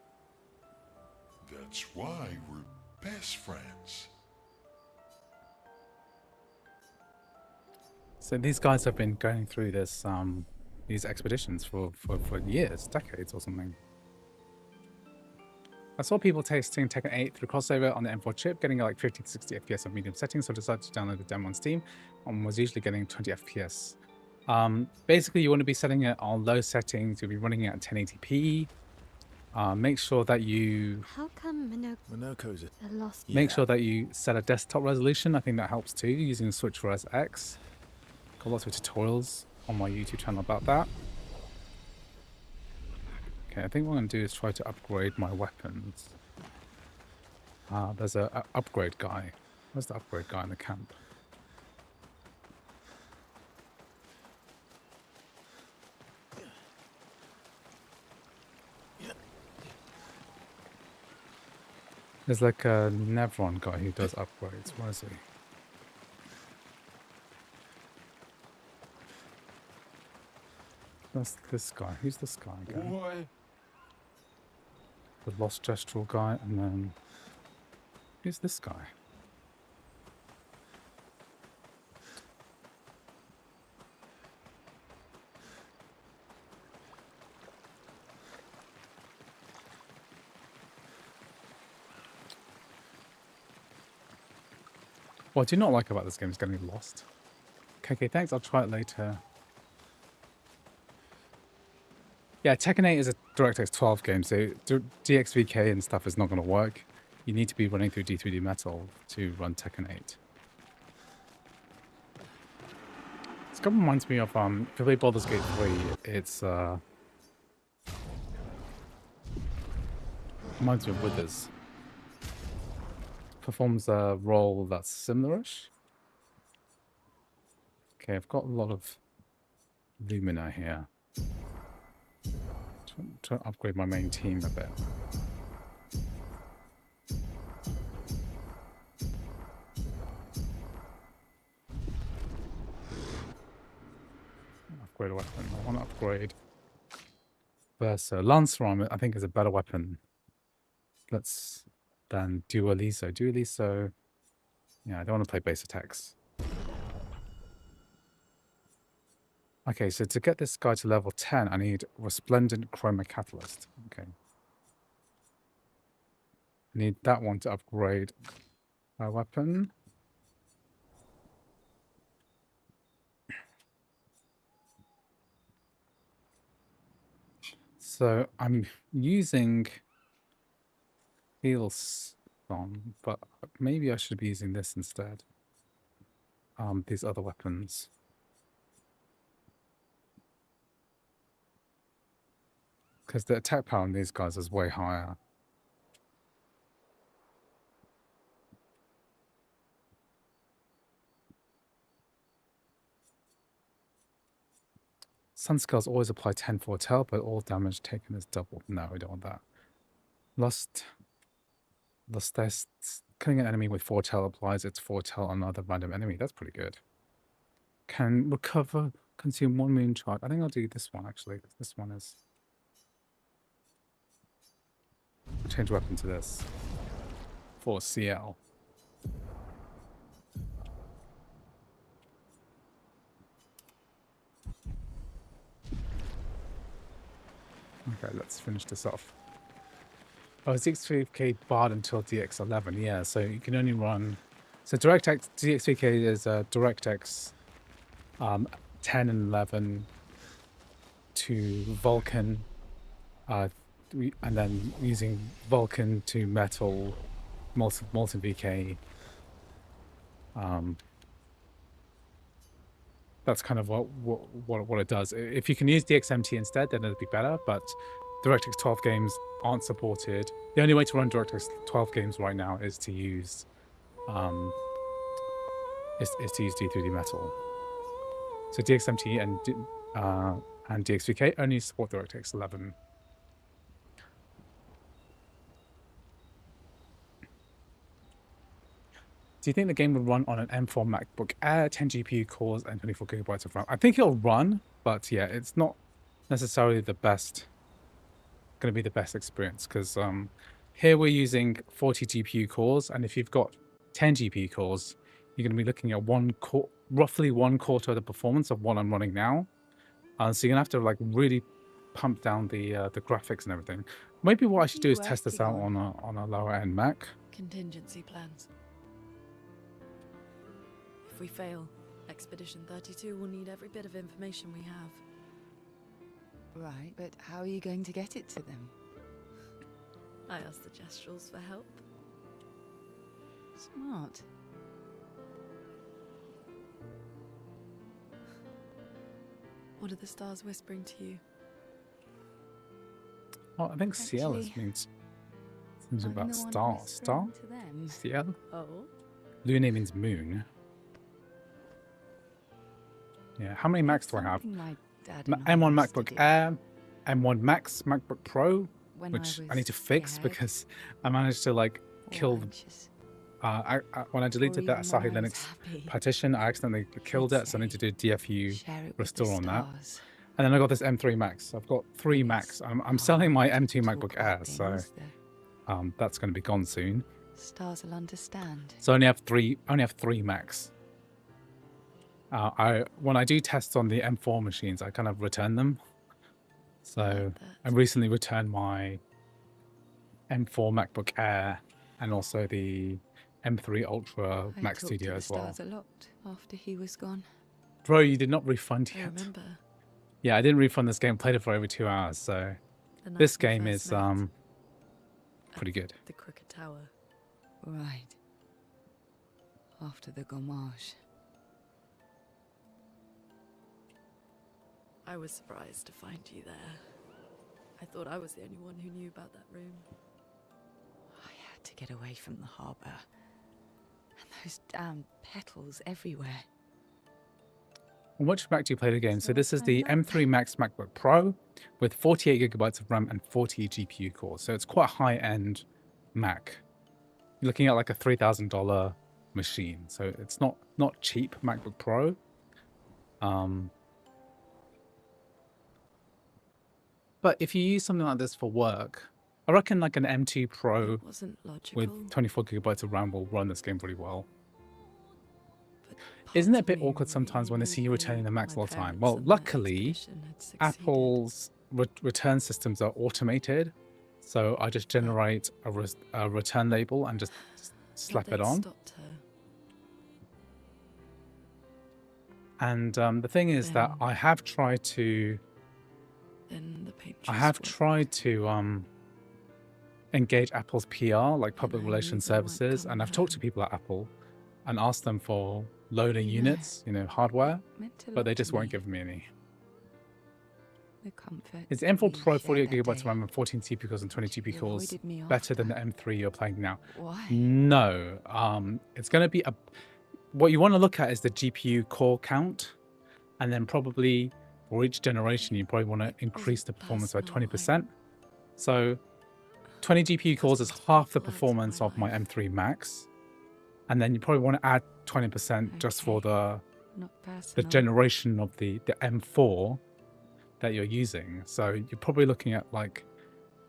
That's why we're best friends. So these guys have been going through this these expeditions for years, decades or something. I saw people testing Tekken 8 through crossover on the M4 chip, getting like 50 to 60 FPS on medium settings, so I decided to download the demo on Steam and was usually getting 20 FPS. Basically, you want to be setting it on low settings, you'll be running it at 1080p. Make sure that you How come Minoko's it. Minoko lost? make sure that you set a desktop resolution. I think that helps too, using the Switch for SX. Got lots of tutorials on my YouTube channel about that. Okay, I think what I'm going to do is try to upgrade my weapons. There's a upgrade guy. Where's the upgrade guy in the camp? There's like a Nevron guy who does upgrades. Where is he? That's this guy. Who's this guy again? Boy. The Lost Gestural guy, and then who's this guy? What I do not like about this game is getting lost. Okay, thanks. I'll try it later. Yeah, Tekken 8 is a DirectX 12 game, so DXVK and stuff is not going to work. You need to be running through D3D Metal to run Tekken 8. This kind of reminds me of, if you play Baldur's Gate 3, it's, reminds me of Withers. Performs a role that's similar-ish. Okay, I've got a lot of Lumina here. To upgrade my main team a bit. Upgrade a weapon. I want to upgrade Versa. Lancer armor, I think, is a better weapon. Than Dualiso. Dualiso. Yeah, I don't want to play base attacks. Okay, so to get this guy to level 10, I need Resplendent Chroma Catalyst. Okay. I need that one to upgrade my weapon. So I'm using Heal Song, but maybe I should be using this instead. These other weapons. Because the attack power on these guys is way higher. Sunscales always apply 10 foretell, but all damage taken is doubled. No, we don't want that. Lust test. Killing an enemy with foretell applies its foretell on another random enemy. That's pretty good. Can recover, consume 1 moon charge. I think I'll do this one actually. This one is. Change weapon to this. For CL. Okay, let's finish this off. Oh, 63k barred until DX11. Yeah, so you can only run. So DirectX DX3K is DirectX 10 and 11 to Vulkan, and then using Vulkan to Metal, Molten VK. That's kind of what it does. If you can use DXMT instead, then it'd be better. But DirectX 12 games aren't supported. The only way to run DirectX 12 games right now is to use D3D Metal. So DXMT and DX3K only support DirectX 11. Do you think the game would run on an M4 MacBook Air, 10 GPU cores, and 24 gigabytes of RAM? I think it'll run, but yeah, it's not necessarily the best. Going to be the best experience because here we're using 40 GPU cores, and if you've got 10 GPU cores, you're going to be looking at roughly 1/4 of the performance of what I'm running now. So you're gonna have to like really pump down the graphics and everything. Maybe what I should do is test this out on a lower end Mac. Contingency plans. If we fail, Expedition 32 will need every bit of information we have. Right, but how are you going to get it to them? I asked the Gestrals for help. Smart. What are the stars whispering to you? Well, I think Ciel means something about star. Star? Ciel? Oh? Lune means moon. Yeah, how many Macs do I have? M1 MacBook Air, M1 Max MacBook Pro, which I need to fix because I managed to like kill when I deleted that Asahi Linux partition, I accidentally killed it, so I need to do DFU restore on that. And then I got this M3 Max. I've got 3 Macs. I'm selling my M2 MacBook Air, so that's going to be gone soon. Stars will understand. So I only have 3 Macs. When I do tests on the M4 machines, I kind of return them. So I recently returned my M4 MacBook Air and also the M3 Ultra Mac Studio as well. Stars a lot after he was gone. Bro, you did not refund yet. I remember. Yeah, I didn't refund this game. Played it for over 2 hours, so this game is pretty good. The Crooked Tower. Right. After the gommage. I was surprised to find you there. I thought I was the only one who knew about that room. I had to get away from the harbour. And those damn petals everywhere. On which Mac do you play the game? So this is the M3 Max MacBook Pro with 48 gigabytes of RAM and 40 GPU cores. So it's quite a high-end Mac. You're looking at like a $3,000 machine. So it's not cheap MacBook Pro. But if you use something like this for work, I reckon like an M2 Pro with 24 gigabytes of RAM will run this game pretty well. Isn't it a bit awkward sometimes when they see you returning the Macs all the time? Well, luckily, Apple's return systems are automated. So I just generate a return label and just slap it on. And the thing is that I have tried to engage Apple's PR, like public relations services, and I've talked to people at Apple and asked them for loading units, hardware, but they just won't give me any. Is the M4 Pro 48 gigabytes of RAM and 14 CPU cores and 20 GPU cores better than the M3 you're playing now? Why? No. It's going to be what you want to look at is the GPU core count, and then probably for each generation you probably want to increase the performance by 20%. So 20 GPU cores is half the performance of my M3 Max, and then you probably want to add 20% just for the generation of the M4 that you're using. So you're probably looking at like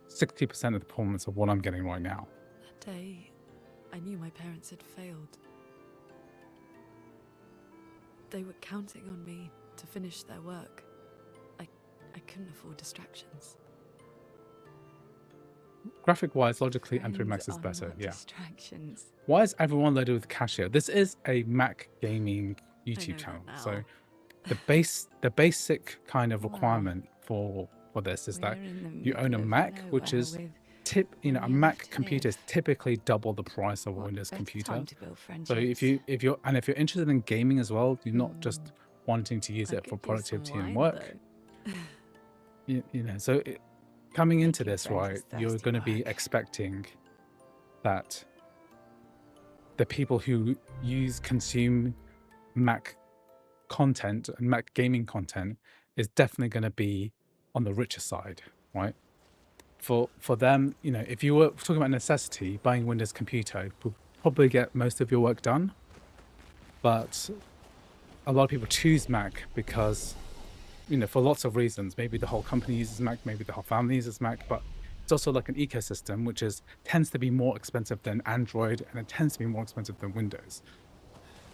60% of the performance of what I'm getting right now. That day, I knew my parents had failed. They were counting on me to finish their work. I couldn't afford distractions. Graphic-wise, logically, M3 Max is better, yeah. Why is everyone loaded with cache here? This is a Mac gaming YouTube channel, so the basic kind of requirement for this is that you own a Mac, which is a Mac computer is typically double the price of a Windows computer. So if you're interested in gaming as well, you're not just wanting to use it for productivity and work. So coming Make into your this, friends right, as you're thirsty going to be work. expecting that the people who consume Mac content and Mac gaming content is definitely going to be on the richer side, right? For them, you know, if you were talking about necessity, buying Windows computer will probably get most of your work done. But a lot of people choose Mac because, you know, for lots of reasons. Maybe the whole company uses Mac, maybe the whole family uses Mac, but it's also like an ecosystem which tends to be more expensive than Android, and it tends to be more expensive than Windows.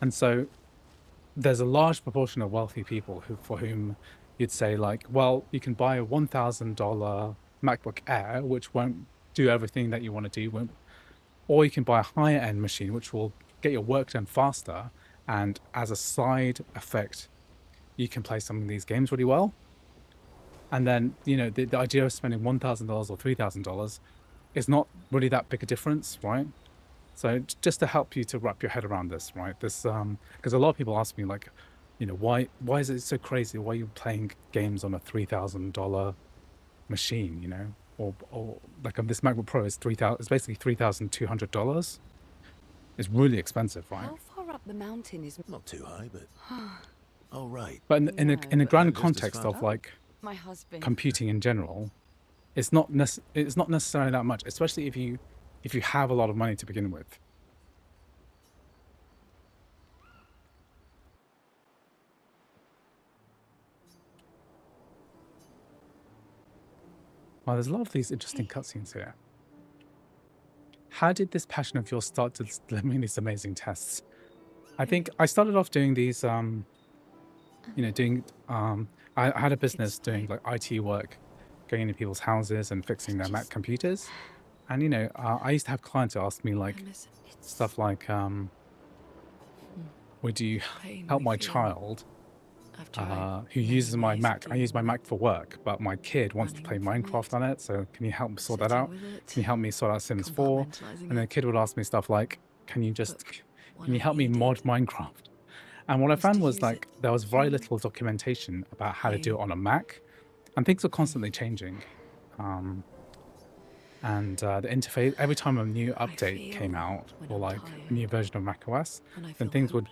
And so there's a large proportion of wealthy people for whom you'd say, like, well, you can buy a $1,000 MacBook Air, which won't do everything that you want to do, or you can buy a higher end machine, which will get your work done faster. And as a side effect, you can play some of these games really well. And then, you know, the idea of spending $1,000 or $3,000 is not really that big a difference, right? So just to help you to wrap your head around this, right? This, because a lot of people ask me, like, you know, why is it so crazy? Why are you playing games on a $3,000 machine, you know? Or like on this MacBook Pro is it's basically $3,200. It's really expensive, right? How far up the mountain is Not too high, but oh right. But in No. a grand Just as context far. of like my husband? computing in general, it's not necessarily that much, especially if you have a lot of money to begin with. Well, there's a lot of these interesting cutscenes here. How did this passion of yours start to delivering these amazing tests? I think I started off doing these, you know, I had a business doing like IT work, going into people's houses and fixing their Mac computers. And, you know, I used to have clients who asked me like stuff like, would you help my child who uses my Mac? I use my Mac for work, but my kid wants to play Minecraft on it. So can you help me sort that out? Can you help me sort out Sims 4? And then the kid would ask me stuff like, can you help me mod Minecraft? And what I found was like there was very little documentation about how to do it on a Mac, and things are constantly changing. And the interface, every time a new update came out, or like a new version of macOS, then things would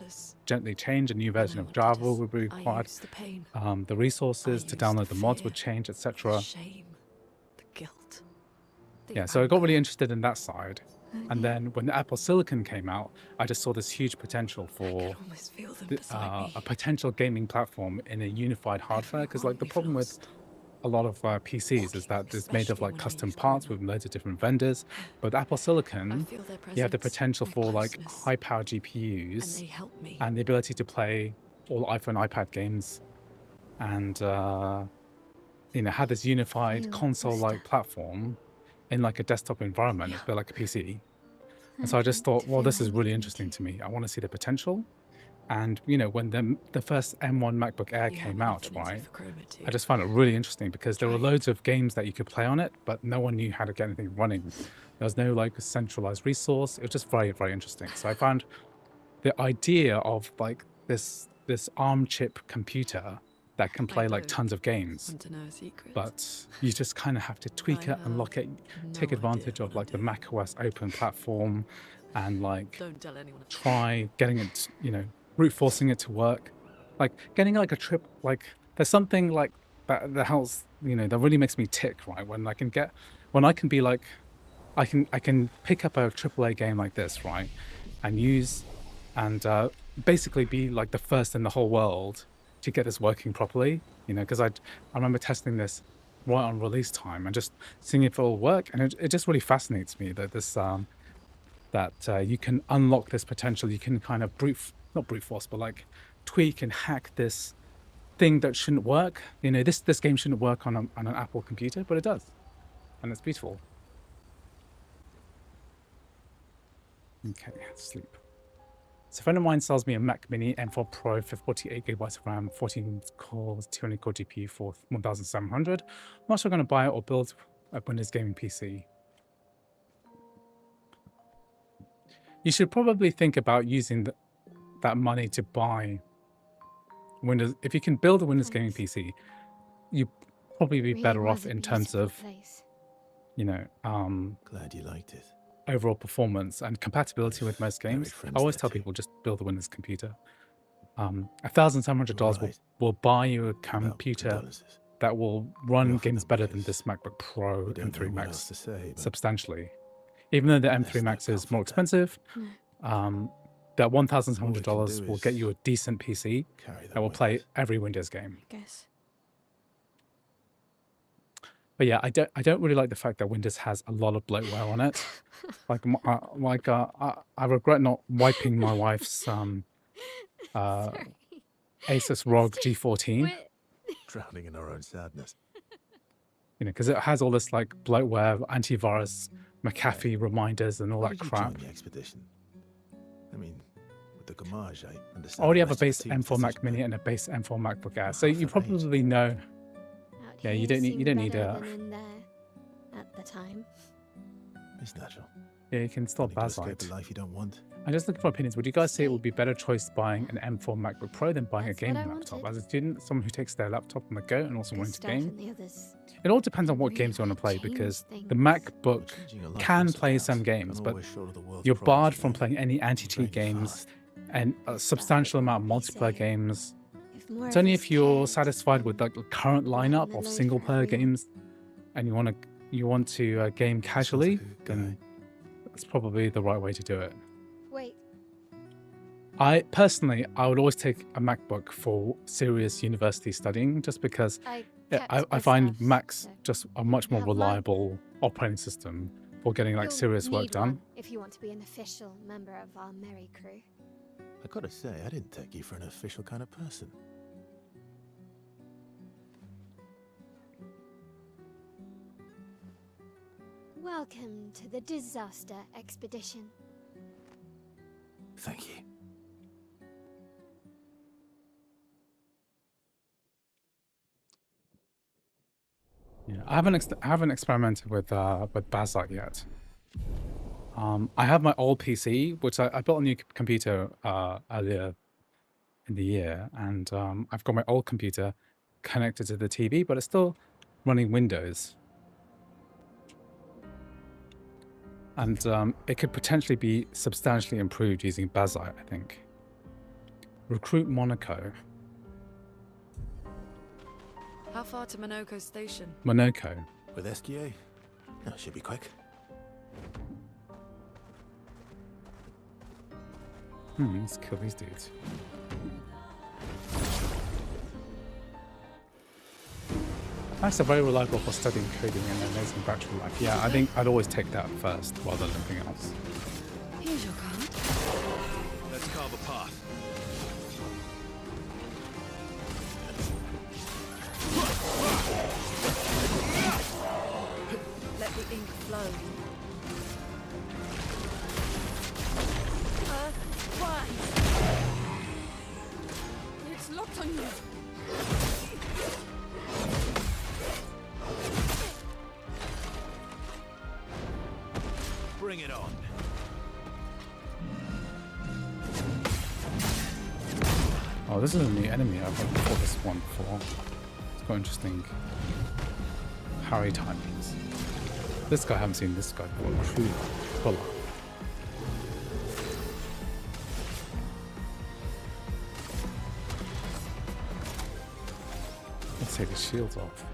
gently change. A new version of Java would be required. The resources to download the mods would change, etc. The guilt. Yeah, so I got really interested in that side. And then when the Apple Silicon came out, I just saw this huge potential for a potential gaming platform in a unified hardware. Because like the problem with a lot of PCs is that it's made of like custom parts with loads of different vendors. But Apple Silicon, you have the potential for like high-powered GPUs and the ability to play all iPhone, iPad games, and you know, have this unified console-like platform in like a desktop environment, a bit like a PC. And so I just thought, well, this is really interesting to me. I want to see the potential. And, you know, when the first M1 MacBook Air came out, right, I just found it really interesting because there were loads of games that you could play on it, but no one knew how to get anything running. There was no like centralized resource. It was just very, very interesting. So I found the idea of like this ARM chip computer that can play like tons of games, but you just kind of have to tweak it, unlock it, take advantage of like the macOS open platform, and like try getting it, you know, brute forcing it to work, like getting like a trip, like there's something like that helps, you know, that really makes me tick, right? When I can be like, I can pick up a AAA game like this, right, and basically be like the first in the whole world to get this working properly, you know, because I remember testing this right on release time and just seeing if it all work, and it just really fascinates me that this you can unlock this potential. You can kind of not brute force, but like tweak and hack this thing that shouldn't work. You know, this game shouldn't work on an Apple computer, but it does, and it's beautiful. Okay, sleep. So a friend of mine sells me a Mac Mini M4 Pro for 48 gigabytes of RAM, 14 cores, 200 core GPU for 1,700. I'm not sure I'm going to buy it or build a Windows gaming PC. You should probably think about using that money to buy Windows. If you can build a Windows gaming PC, probably be Really better was off a in terms beautiful of, place. you know, Glad you liked it. overall performance and compatibility with most Married games. I friends always there tell too. people just build a Windows computer. $1,700 Right. will buy you a Well, computer condolences. that will We run offered games them better than because this MacBook Pro we don't M3 know what else Max to say, but substantially. Even though the there's M3 no Max is comfort more there. expensive, that All we can $1,700 do will is get you a decent PC carry that them will with play us. every Windows game. I guess. But yeah, I don't really like the fact that Windows has a lot of bloatware on it. I regret not wiping my wife's Sorry. Asus ROG G14, We're- Drowning in our own sadness. because it has all this like bloatware, antivirus, McAfee reminders, and all Why that did you crap. join the expedition? I mean, with the Gamage, I I understand. already the have a rest of the base team's M4 Mac decision, Mini but and a base M4 MacBook Air, You're so half you of age. probably know. out Yeah, you here don't need seemed need better a. than in there at the time. It's natural. Yeah, you can install Wanting to escape Baselite. a life you don't want. I'm just looking for opinions. Would you guys say it would be better choice buying an M4 MacBook Pro than buying That's a what gaming I laptop? wanted. As a student, someone who takes their laptop on the go and also Good wants to stuff, game, and the others it all depends on can what really games you want to play, change because the things. MacBook Changing your life can also play counts. some Can't games, but always shoulder the world's you're problems, barred you from know. playing any It'll anti-cheat drain you games fast. and a Good stuff, substantial amount of they multiplayer say. games. If more It's of only us if you're cared, satisfied with like the current lighten lineup the of load for single player everyone. games and you want to game Sounds like casually, a good then guy. that's probably the right way to do it. Wait, I personally, I would always take a MacBook for serious university studying, just because I I kept the find stuff, Macs so just a much more have mine. reliable operating system for getting like you'll serious work need done. one if you want to be an official member of our merry crew. I gotta say, I didn't take you for an official kind of person. Welcome to the disaster expedition. Thank you. Yeah, I haven't experimented with Baselite yet. I have my old PC, which I built a new computer earlier in the year, and I've got my old computer connected to the TV, but it's still running Windows, and it could potentially be substantially improved using Baselite, I think. Recruit Monaco. How far to Monoko Station? Monaco. With SQA? Oh, should be quick. Let's kill these dudes. That's very reliable for studying coding and amazing battery life. Yeah, I think I'd always take that first rather than anything else. Here's your card. Let's carve a path. Let the ink flow. Why? It's locked on you. Bring it on. Oh, this is a new enemy. I've never fought this one before. It's quite interesting. Parry timings. This guy, I haven't seen this guy before. Puller. Let's take his shields off.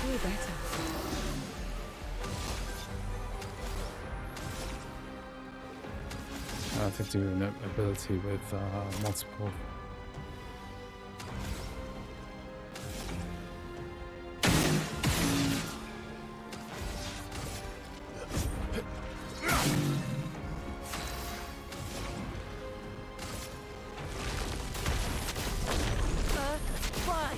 Feel better. To do an ability with multiple. Why?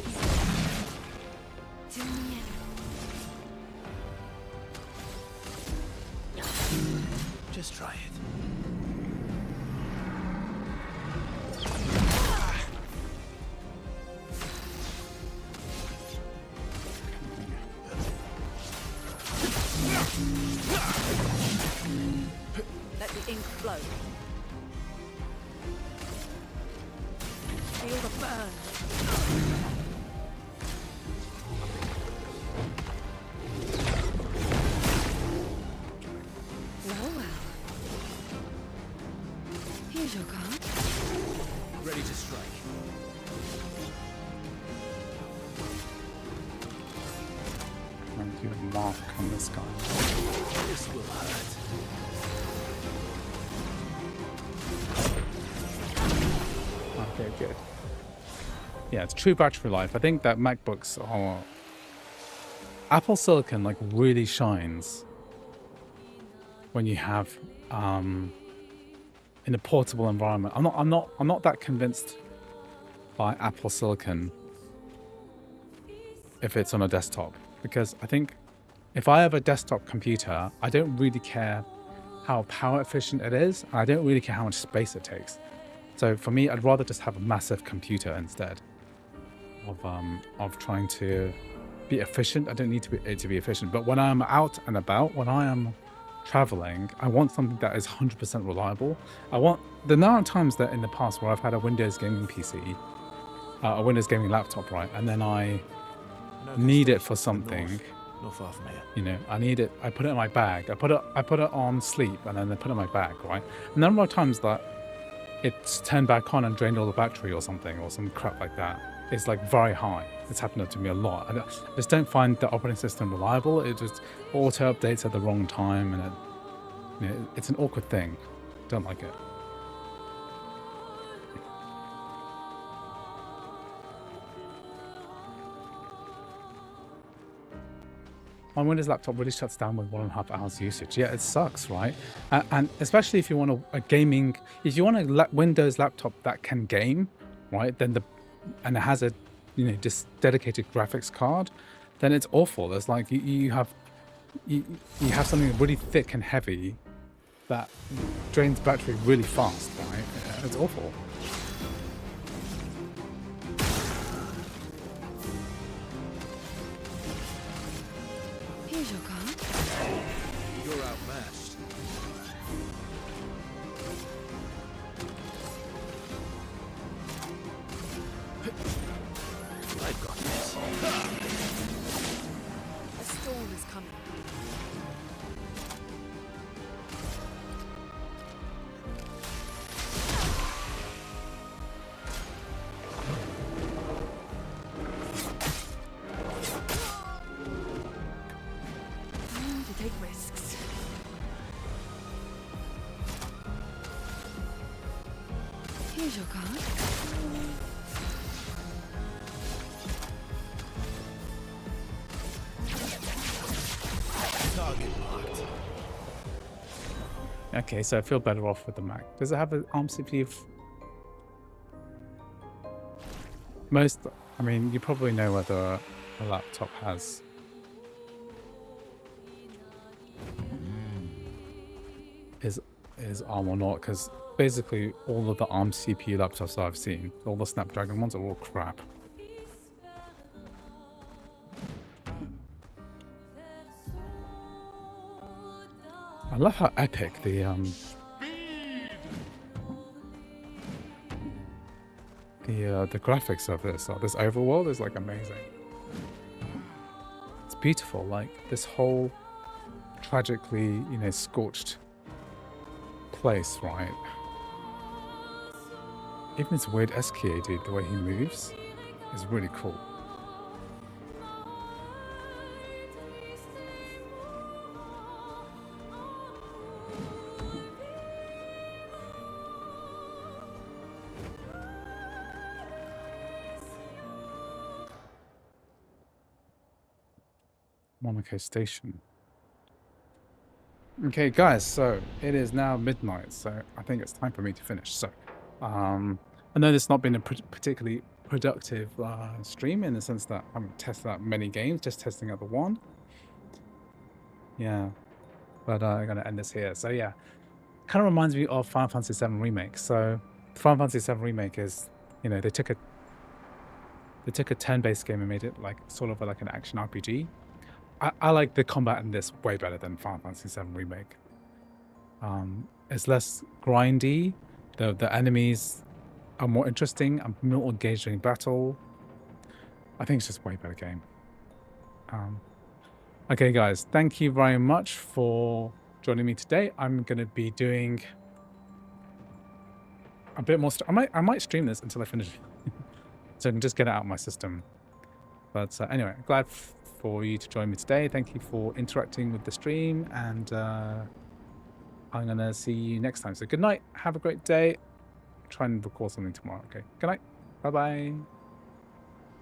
Just try it. Let the ink flow. feel the burn. Well, well. Here's your card. Ready to strike. And do a mark on this guy. This will hurt. Okay, good. Yeah, it's true battery life. I think that MacBooks are... Apple Silicon like really shines when you have in a portable environment. I'm not that convinced by Apple Silicon if it's on a desktop, because I think if I have a desktop computer, I don't really care how power efficient it is. I don't really care how much space it takes. So for me, I'd rather just have a massive computer instead of trying to be efficient. I don't need it to be efficient, but when I'm out and about, when I am traveling, I want something that is 100% reliable. I want the amount of times that in the past where I've had a Windows gaming PC, a Windows gaming laptop, right, and then I need it for something. Not far from here. You know, I need it. I put it in my bag. I put it on sleep, and then I put it in my bag, right? And the number of times that it's turned back on and drained all the battery or something, or some crap like that, is like very high. It's happened to me a lot. I just don't find the operating system reliable. It just auto updates at the wrong time, and it's an awkward thing. Don't like it. My Windows laptop really shuts down with 1.5 hours usage. Yeah, it sucks, right? And especially if you want a gaming, if you want a Windows laptop that can game, right? Then and it has a, just dedicated graphics card, then it's awful. There's like you have something really thick and heavy that drains battery really fast, right? It's awful. Here's your card. You're outmatched. I've got this. A storm is coming. To take risks. Here's your card. Target locked. Okay, so I feel better off with the Mac. Does it have an ARM CPU? I mean, you probably know whether a laptop has is ARM or not, because basically all of the ARM CPU laptops I've seen, all the Snapdragon ones, are all crap. I love how epic the graphics of this are. This overworld is like amazing. It's beautiful, like this whole tragically, scorched place, right? Even this weird SKA dude, the way he moves is really cool. Monaco Station. Okay, guys, so it is now midnight, so I think it's time for me to finish. So, I know this has not been a particularly productive stream in the sense that I haven't tested out many games, just testing out the one. Yeah, but I'm going to end this here. So yeah, kind of reminds me of Final Fantasy VII Remake. So Final Fantasy VII Remake is, they took a turn-based game and made it like sort of like an action RPG. I like the combat in this way better than Final Fantasy VII Remake. It's less grindy. The enemies a more interesting, a more engaging battle. I think it's just a way better game. Okay, guys, thank you very much for joining me today. I'm going to be doing a bit more. I might stream this until I finish, so I can just get it out of my system. But anyway, glad for you to join me today. Thank you for interacting with the stream, and I'm gonna see you next time. So good night. Have a great day. Try and record something tomorrow. Okay. Good night. Bye bye.